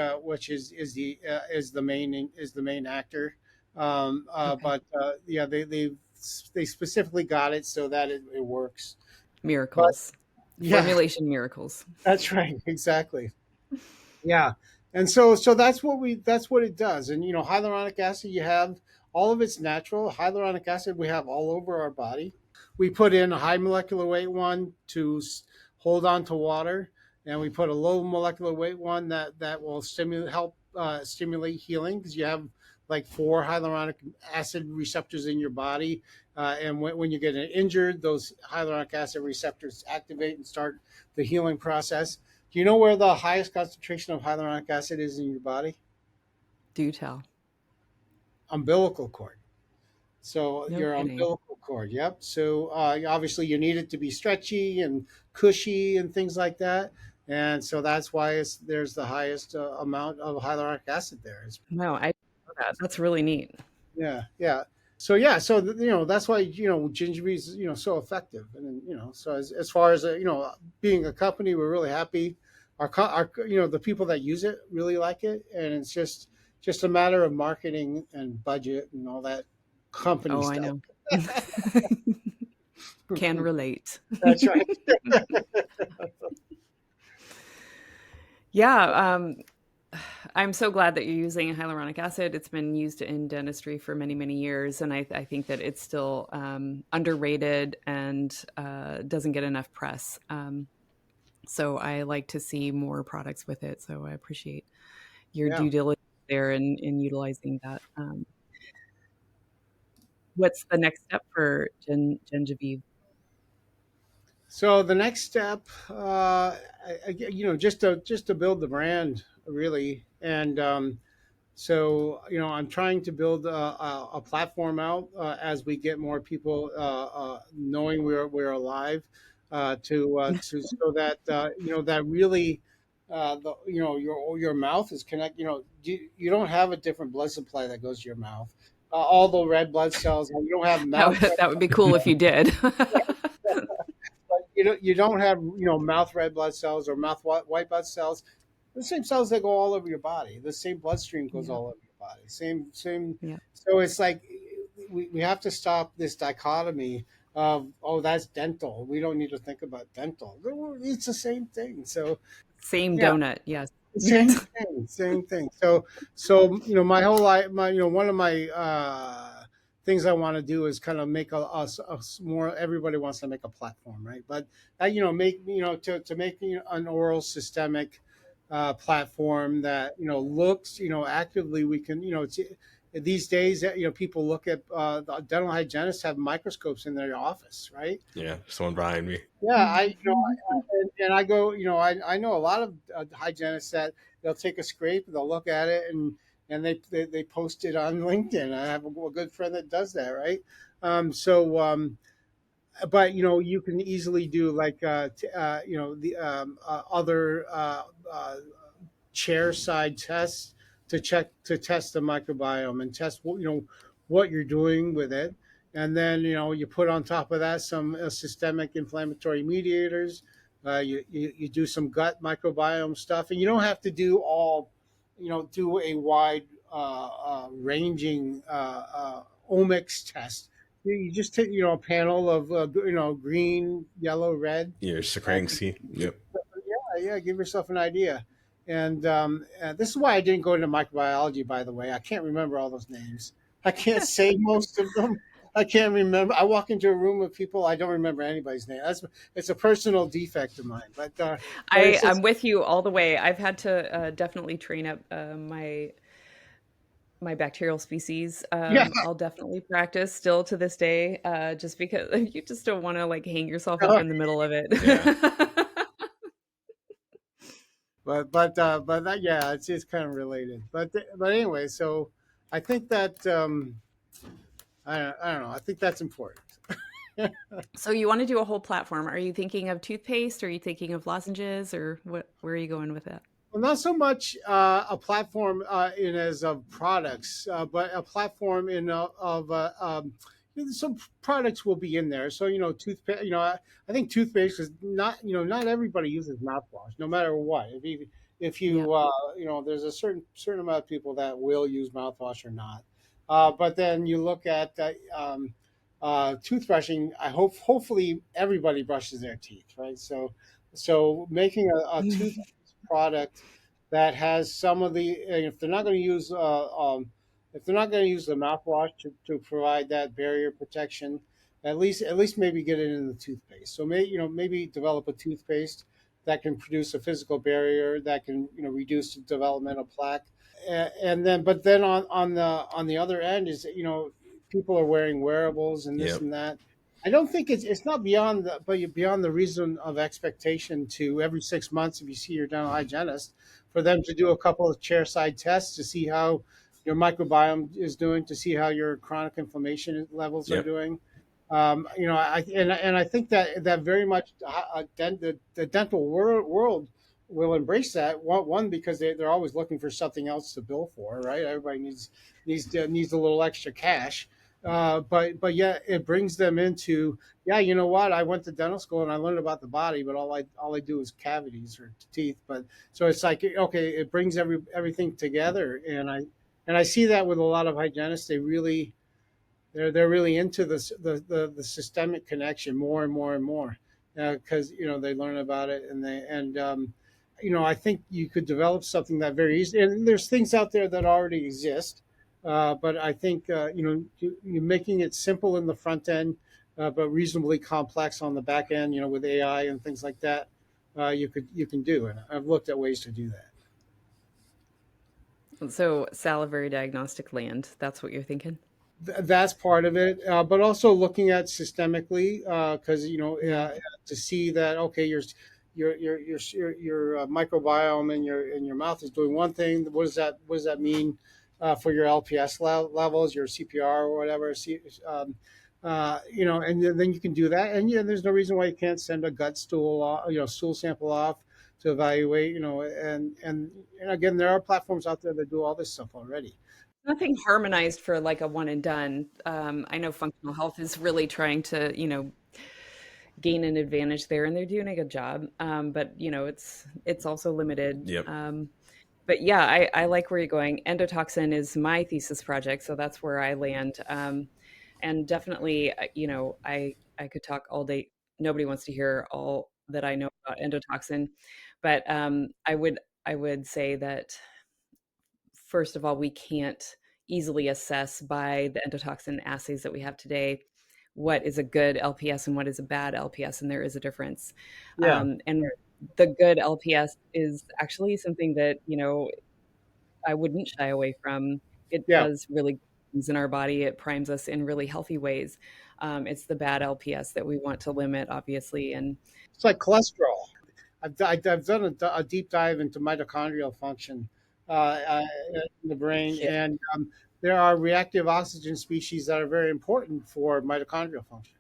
is the main actor. Okay. But yeah, they specifically got it so that it works. But Miracles. yeah, Formulation miracles. that's right, exactly. Yeah. And so that's what it does. And hyaluronic acid, you have all of it's natural. Hyaluronic acid we have all over our body. We put in a high molecular weight one to hold on to water, and we put a low molecular weight one that will stimulate healing, because you have like four hyaluronic acid receptors in your body, and when you get injured, those hyaluronic acid receptors activate and start the healing process. Do you know where the highest concentration of hyaluronic acid is in your body? Do tell. Umbilical cord. So No your kidding. umbilical cord. Yep. So obviously you need it to be stretchy and cushy and things like that. And so that's why there's the highest amount of hyaluronic acid there. No, I didn't know that. That's really neat. Yeah, yeah. So yeah, so that's why gingerbread is so effective, and so as far as being a company, we're really happy. Our the people that use it really like it, and it's just a matter of marketing and budget and all that company Oh, I stuff. know. Can relate. That's right. Yeah, I'm so glad that you're using hyaluronic acid. It's been used in dentistry for many, many years, and I think that it's still underrated and doesn't get enough press. So I like to see more products with it. So I appreciate your Yeah. due diligence there in utilizing that. What's the next step for Gengivive? So the next step, just to build the brand really, and so I'm trying to build a platform out as we get more people knowing we're alive, to so that that really your mouth is connected. You don't have a different blood supply that goes to your mouth. All the red blood cells. You don't have mouth. That would be cool if you did. But you don't have mouth red blood cells or mouth white blood cells. The same cells that go all over your body. The same bloodstream goes Yeah, all over your body. Same. yeah. So it's like we have to stop this dichotomy of, oh, that's dental. We don't need to think about dental. It's the same thing. So Same yeah, donut. Yes. same thing. So my whole life, one of my things I want to do is kind of make a more. Everybody wants to make a platform, right? But make to make an oral systemic platform that looks actively. We can these days, people look at the dental hygienists have microscopes in their office, right? Yeah, someone behind me. Yeah, and I go, I know a lot of hygienists that they'll take a scrape, they'll look at it, and they post it on LinkedIn. I have a good friend that does that, right? But you can easily do like the other chair side tests to test the microbiome and test what you're doing with it, and then you put on top of that some systemic inflammatory mediators. You do some gut microbiome stuff, and you don't have to do all do a wide ranging omics test. You just take a panel of green, yellow, red. Your Socrates. Yep. Yeah, give yourself an idea. And this is why I didn't go into microbiology, by the way. I can't remember all those names. I can't say most of them. I can't remember. I walk into a room with people, I don't remember anybody's name. It's a personal defect of mine. But I'm with you all the way. I've had to definitely train up my bacterial species. yeah, I'll definitely practice still to this day, just because you just don't want to like hang yourself up in the middle of it. Yeah. but that, yeah, it's kind of related. But anyway, so I think that I don't know. I think that's important. So you want to do a whole platform. Are you thinking of toothpaste? Are you thinking of lozenges, or what? Where are you going with that? Well, not so much a platform in as of products, but a platform in of some products will be in there. So toothpaste. I think toothpaste is not everybody uses mouthwash, no matter what. If you Yeah. there's a certain amount of people that will use mouthwash or not. But then you look at toothbrushing. Hopefully everybody brushes their teeth, right? So making a tooth product that has some of the if they're not going to use if they're not going to use the mouthwash to provide that barrier protection, at least maybe get it in the toothpaste. So maybe develop a toothpaste that can produce a physical barrier that can reduce the developmental plaque. And then but then on the other end is people are wearing wearables and this Yep. and that. I don't think it's not beyond beyond the reason of expectation to every 6 months, if you see your dental hygienist, for them to do a couple of chair side tests to see how your microbiome is doing, to see how your chronic inflammation levels are Yep. doing. I think that very much the dental world will embrace that. One because they're always looking for something else to bill for, right? Everybody needs a little extra cash. But yeah, it brings them into, yeah, you know what? I went to dental school and I learned about the body, but all I do is cavities or teeth. But so it's like, okay, it brings everything together, and I see that with a lot of hygienists. They're really into the systemic connection more and more and more, because they learn about it, I think you could develop something that very easy. And there's things out there that already exist, but I think you're making it simple in the front end, but reasonably complex on the back end. With AI and things like that, you can do. And I've looked at ways to do that. So salivary diagnostic land. That's what you're thinking. That's part of it, but also looking at systemically, because to see that, okay, your microbiome in your mouth is doing one thing. What does that mean for your LPS levels, your CPR or whatever? And then you can do that, and there's no reason why you can't send a gut stool sample off to evaluate. And again, there are platforms out there that do all this stuff already. Nothing harmonized for like a one and done. I know functional health is really trying to, gain an advantage there, and they're doing a good job. But it's also limited. Yep. But yeah, I like where you're going. Endotoxin is my thesis project, so that's where I land. And definitely, I could talk all day. Nobody wants to hear all that I know about endotoxin, but I would say that first of all, we can't easily assess by the endotoxin assays that we have today what is a good LPS and what is a bad LPS, and there is a difference. Yeah, And the good LPS is actually something that I wouldn't shy away from. It yeah. does really things in our body. It primes us in really healthy ways. It's the bad LPS that we want to limit, obviously. And It's like cholesterol. I've done a deep dive into mitochondrial function in the brain, yeah, and there are reactive oxygen species that are very important for mitochondrial function.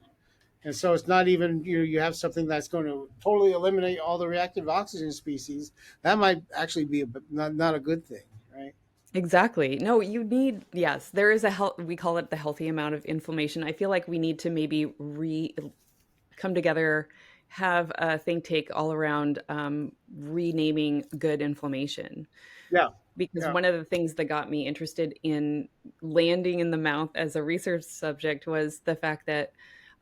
And so it's not even you have something that's going to totally eliminate all the reactive oxygen species. That might actually be not a good thing, right? exactly. No, you need, yes, there is a health, we call it the healthy amount of inflammation. I feel like we need to maybe come together, have a think tank all around renaming good inflammation. Yeah, Because yeah, one of the things that got me interested in landing in the mouth as a research subject was the fact that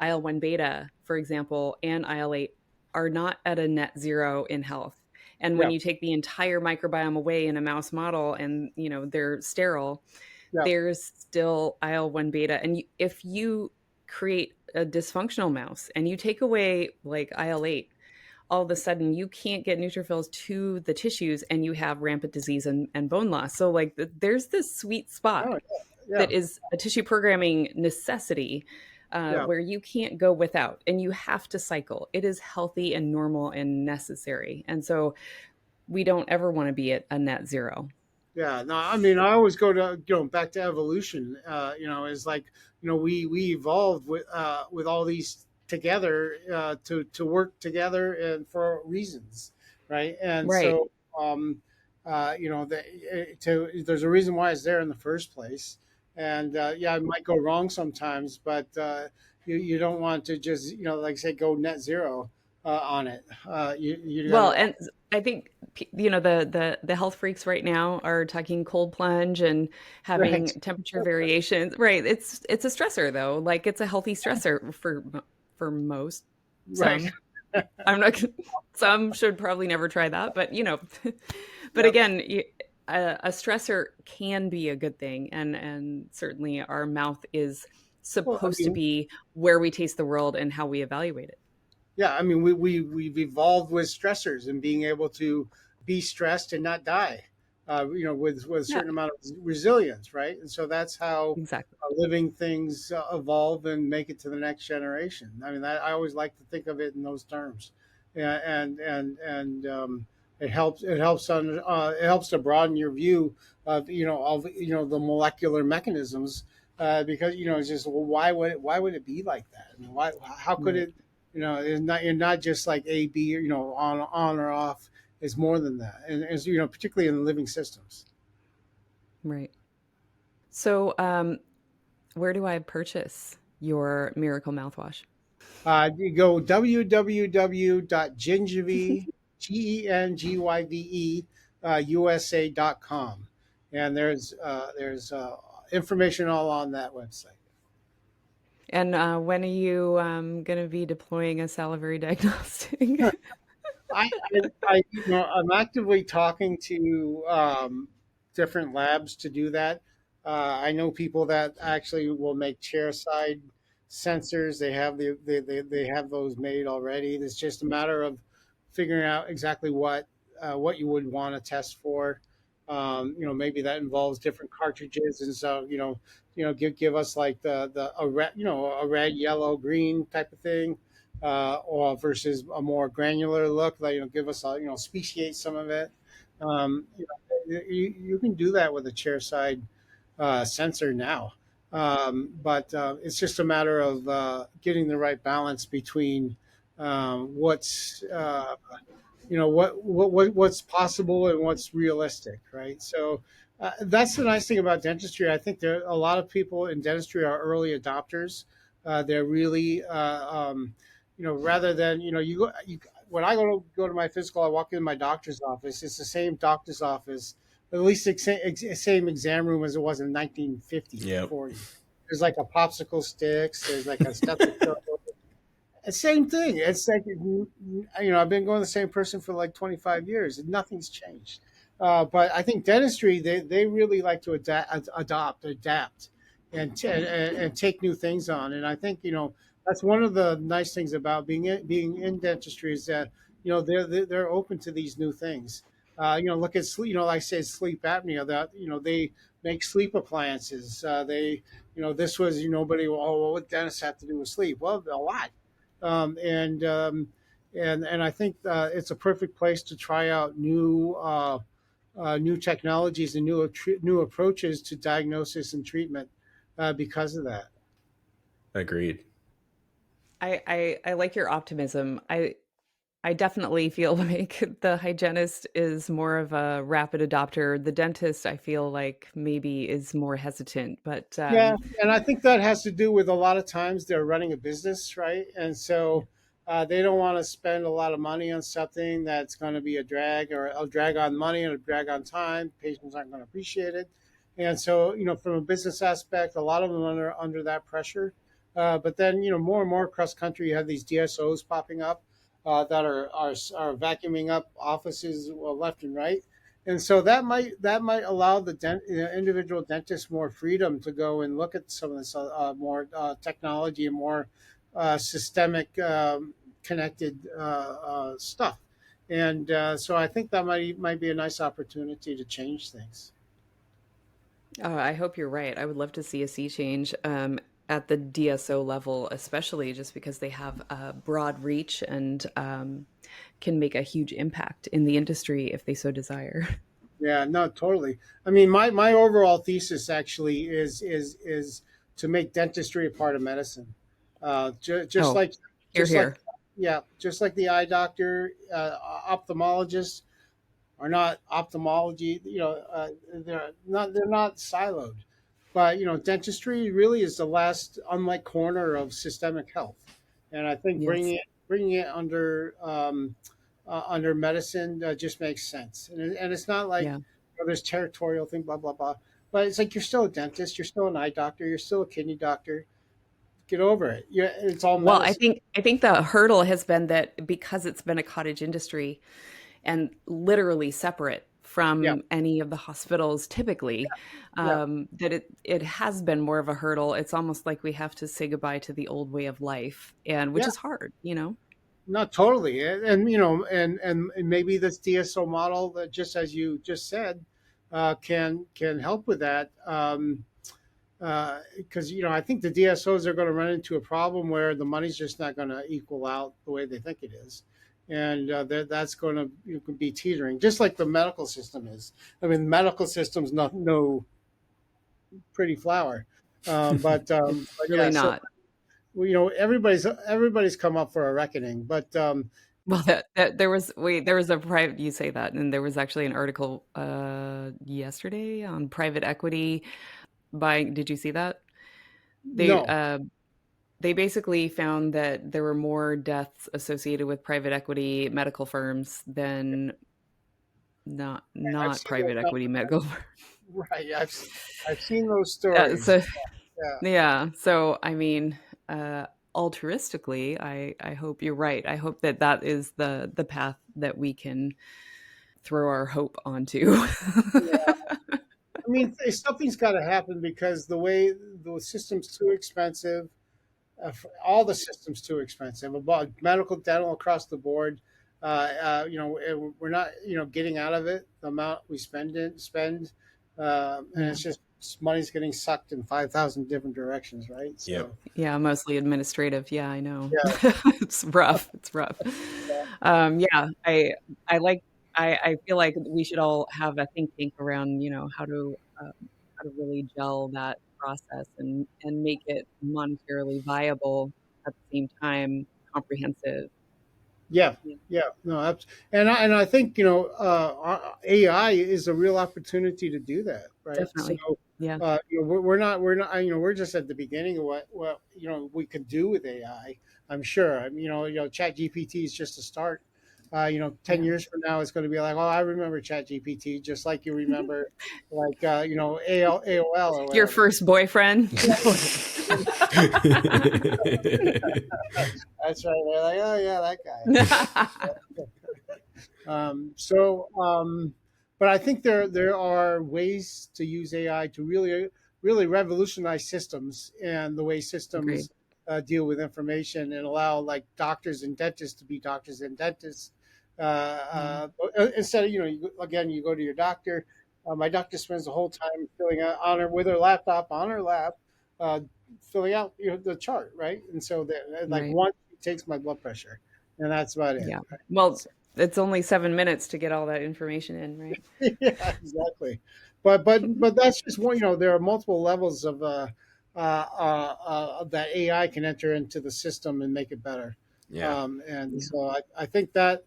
IL-1 beta, for example, and IL-8 are not at a net zero in health. And when yeah, you take the entire microbiome away in a mouse model and they're sterile, yeah. there's still IL-1 beta. And if you create a dysfunctional mouse and you take away like IL-8, all of a sudden you can't get neutrophils to the tissues and you have rampant disease and bone loss. So like there's this sweet spot Oh, yeah, that is a tissue programming necessity yeah, where you can't go without and you have to cycle. It is healthy and normal and necessary. And so we don't ever want to be at a net zero. yeah. No, I mean, I always go to back to evolution. Is like we evolved with all these together to work together and for reasons, right? And Right. so there's a reason why it's there in the first place. And yeah, it might go wrong sometimes, but you don't want to just like say go net zero on it. You got Well, to and I think the health freaks right now are talking cold plunge and right, having temperature variations. Right. It's a stressor though. Like it's a healthy stressor for most. right. Some I'm not. Some should probably never try that, but but Yeah. again, a stressor can be a good thing, and certainly our mouth is Well, I supposed to mean, be where we taste the world and how we evaluate it. yeah, I mean, we've evolved with stressors and being able to be stressed and not die, with a Yeah, certain amount of resilience, right? And so that's how exactly. living things evolve and make it to the next generation. I mean, I always like to think of it in those terms, yeah, and it helps to broaden your view of the molecular mechanisms, because it's just, well, why would it be like that? I mean, why how could Right, it you're not just like A, B, on or off. It's more than that, and as particularly in living systems. right. So, where do I purchase your miracle mouthwash? You go www.gingive, GENGYVE, USA.com, and there's information all on that website. And when are you going to be deploying a salivary diagnostic? I'm actively talking to different labs to do that. I know people that actually will make chairside sensors. They have those made already. It's just a matter of figuring out exactly what you would want to test for. Maybe that involves different cartridges, and so give us like a red, a red, yellow, green type of thing, or versus a more granular look, like give us speciate some of it. You can do that with a chairside sensor now, but it's just a matter of getting the right balance between what's what's possible and what's realistic, right? So that's the nice thing about dentistry. I think there a lot of people in dentistry are early adopters. They're really rather than when I go to my physical, I walk in my doctor's office. It's the same doctor's office, at least the same exam room as it was in 1950 or Yep. 40. There's like a popsicle sticks. There's like a stethoscope. Same thing. It's like I've been going to the same person for like 25 years, and nothing's changed. But I think dentistry they really like to adapt, and take new things on. And I think that's one of the nice things about being in dentistry is that they're open to these new things. Look at sleep. Like I said, sleep apnea. That they make sleep appliances. This was, nobody, oh, well, what dentists have to do with sleep? Well, a lot. Um, and, um, and I think it's a perfect place to try out new technologies and new approaches to diagnosis and treatment because of that. Agreed. I like your optimism. I definitely feel like the hygienist is more of a rapid adopter. The dentist, I feel like maybe is more hesitant, but Yeah, and I think that has to do with a lot of times they're running a business, right? And yeah, so they don't want to spend a lot of money on something that's going to be a drag or a drag on money and a drag on time. Patients aren't going to appreciate it. And so, from a business aspect, a lot of them are under that pressure. But then, more and more across country, you have these DSOs popping up that are vacuuming up offices, well, left and right, and so that might allow the individual dentist more freedom to go and look at some of this more technology and more systemic connected stuff. And so I think that might be a nice opportunity to change things. oh, I hope you're right. I would love to see a sea change at the DSO level, especially just because they have a broad reach and can make a huge impact in the industry if they so desire. Yeah, no, totally. I mean, my overall thesis actually is to make dentistry a part of medicine. Just Oh, like here, just like here. yeah, just like the eye doctor, ophthalmologists are not ophthalmology. They're not siloed, but dentistry really is the last unlike corner of systemic health, and I think Yes. bringing it under medicine just makes sense. And it's not like Yeah. there's territorial thing, blah blah blah. But it's like you're still a dentist, you're still an eye doctor, you're still a kidney doctor. Get over it. Yeah, it's all Well, medicine. I think the hurdle has been that because it's been a cottage industry and literally separate Yeah, from any of the hospitals typically, yeah, that it has been more of a hurdle. It's almost like we have to say goodbye to the old way of life, and which yeah. is hard, you know? Not totally, and maybe this DSO model that, just as you just said, can help with that. Because I think the DSOs are going to run into a problem where the money's just not going to equal out the way they think it is, and that's going to be teetering, just like the medical system is. I mean, the medical system's not no pretty flower, It's but really yeah. So not. everybody's come up for a reckoning, but Well, that there was wait, there was a private you say that, and there was actually an article, yesterday on private equity buying did you see that? They, no. they basically found that there were more deaths associated with private equity medical firms than I've not seen those private equity numbers. medical Right. I've seen those Yeah, stories. so Yeah. yeah, so I mean, altruistically, I hope you're right. I hope that that is the path that we can throw our hope onto. Yeah. I mean, something's got to happen because the way the system's too expensive. All the systems too expensive. About medical, dental across the board. We're not getting out of it the amount we spend, and Yeah. it's just money's getting sucked in 5,000 different directions, right? Yep. So Yeah, mostly administrative. Yeah, I know. yeah, It's rough. It's rough. Yeah, I like I feel like we should all have a think tank around, how to really gel that process and make it monetarily viable at the same time comprehensive. yeah, Yeah, yeah. No, and I think AI is a real opportunity to do that, right? So definitely. Yeah. we're not we're just at the beginning of what we could do with AI. I'm sure. I mean, Chat GPT is just a start. 10 Yeah. years from now, it's going to be like, oh, I remember Chat GPT, just like you remember, like AOL or Your whatever. first boyfriend. That's right. They're like, oh yeah, that guy. But I think there are ways to use AI to really revolutionize systems and the way Agreed. systems deal with information, and allow like doctors and dentists to be doctors and dentists. Yeah. Instead of again, you go to your doctor. My doctor spends the whole time filling out on her with her laptop on her lap, uh, filling out the chart, right? And so that like Right. once she takes my blood pressure, and that's about it. Yeah. Right? Well, So, it's only 7 minutes to get all that information in, right? yeah, exactly. But that's just one. There are multiple levels of that AI can enter into the system and make it better. Yeah. And Yeah. so I think that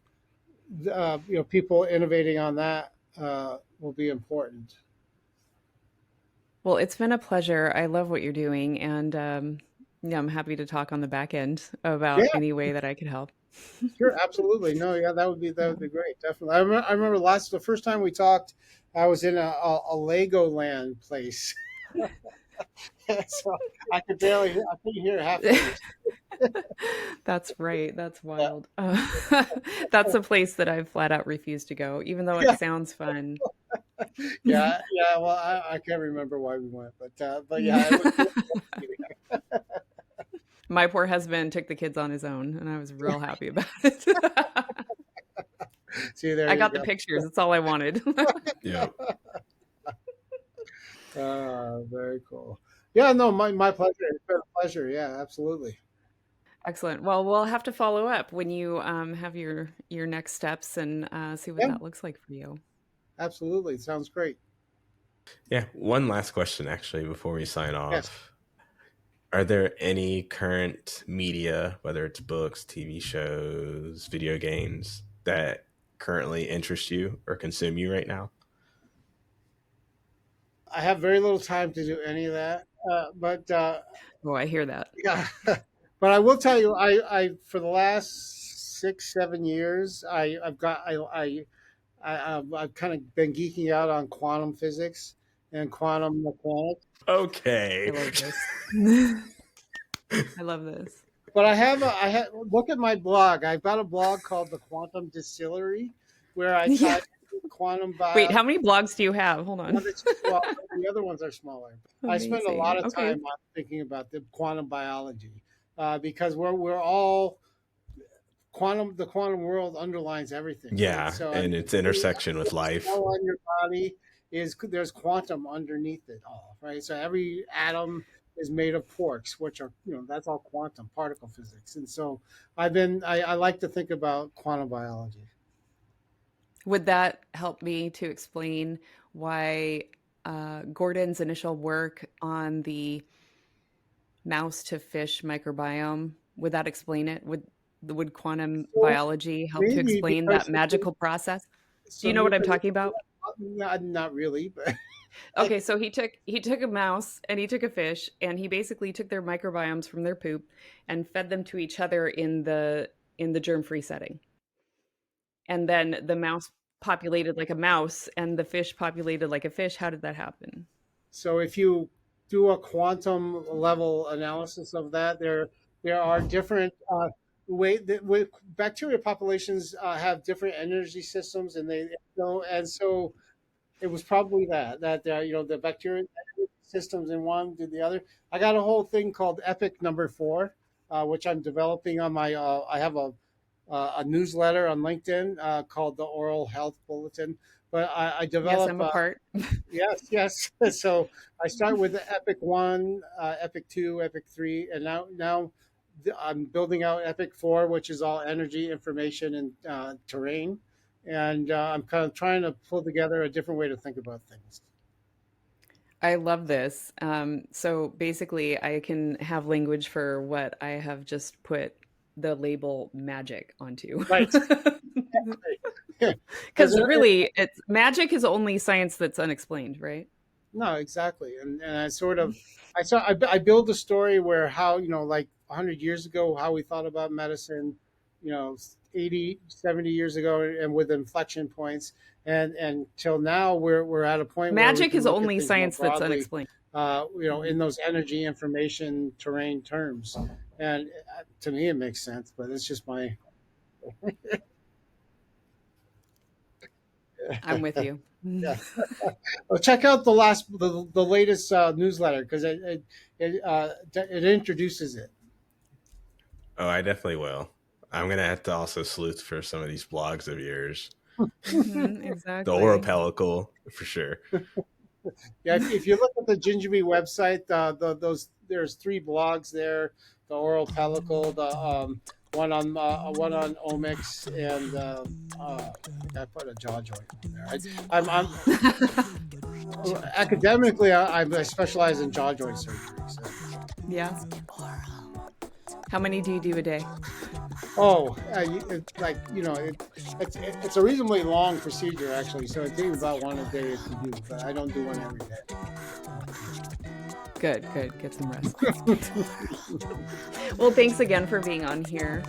people innovating on that will be important. Well, it's been a pleasure. I love what you're doing, and yeah, I'm happy to talk on the back end Yeah, about any way that I could help. sure, absolutely. No, yeah, that Yeah. would be great. Definitely. I remember the first time we talked, I was in a Legoland place, so I couldn't hear half what you That's right. That's said. wild. That's a place that I've flat out refused to go, even though it Yeah, sounds fun. yeah, yeah. Well, I can't remember why we went, but yeah, it was. My poor husband took the kids on his own, and I was real happy about it. See, there I you got the go. pictures. That's all I wanted. Yeah. Very cool. Yeah, no, my pleasure. It's been a pleasure. Yeah, absolutely. Excellent. Well, we'll have to follow up when you have your next steps and see what Yeah, that looks like for you. absolutely. Sounds great. Yeah. One last question, actually, before we sign Yes. off. Are there any current media, whether it's books, TV shows, video games, that currently interest you or consume you right now? I have very little time to do any of that, but Oh, I hear that. yeah. But I will tell you, I for the last 6, 7 years, I've kind of been geeking out on quantum physics and quantum mechanics. I Okay. love this. I love this. But I have look at my blog. I've got a blog called the Quantum Distillery, where I Yeah. type quantum Wait, bio. how many blogs do you have? Hold on. One that's well, the other ones are smaller. I spend a lot Amazing. of Okay. time on thinking about the quantum biology because we're all the quantum world underlines everything, right? Yeah. So I And mean, its intersection with every life. cell on your body is there's quantum underneath it all, right? So every atom is made of quarks, which are that's all quantum particle physics. And so I like to think about quantum biology. Would that help me to explain why Gordon's initial work on the mouse to fish microbiome, would that explain it? Would quantum So biology help to maybe explain that because magical process? Do so you know what I'm because talking about? not really, but I Okay, so he took a mouse and he took a fish and he basically took their microbiomes from their poop and fed them to each other in the germ-free setting. And then the mouse populated like a mouse and the fish populated like a fish. How did that happen? So if you do a quantum level analysis of that, there are different with bacteria populations have different energy systems, and and so it was probably that the bacteria systems in one did the other. I got a whole thing called Epic Number Four, which I'm developing on my. I have a newsletter on LinkedIn called the Oral Health Bulletin, but I Yes, develop I'm a part. yes, yes. So I start with the Epic One, Epic Two, Epic Three, and now I'm building out Epic Four, which is all energy, information, and terrain. And I'm kind of trying to pull together a different way to think about things. I love this. So basically, I can have language for what I have just put the label magic onto. Right. Because Because really, it's magic is only science that's unexplained, right? no, exactly. And I sort of, I build a story where how, like 100 years ago, how we thought about medicine, 80, 70 years ago, and with inflection points. And till now, we're at a point where we Magic can is look at only things more science that's broadly, unexplained. in Mhm. those energy, information, terrain terms. And to me, it makes sense, but it's just my, I'm with you. yeah. Well, check out the latest newsletter because it introduces it. Oh, I definitely will. I'm going to have to also sleuth for some of these blogs of yours. Mhm, The exactly. oral pellicle for sure. Yeah, if you look at the Gingerby website, those there's three blogs there: the oral pellicle, the one on omics, and I put a jaw joint on there. I'm academically, I specialize in jaw joint surgery. So, Yeah. How many do you do a day? it's a reasonably long procedure actually. So it takes about one a day if you do, but I don't do one every day. Good, good. Get some rest. Well, thanks again for being on here.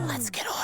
Let's get oral.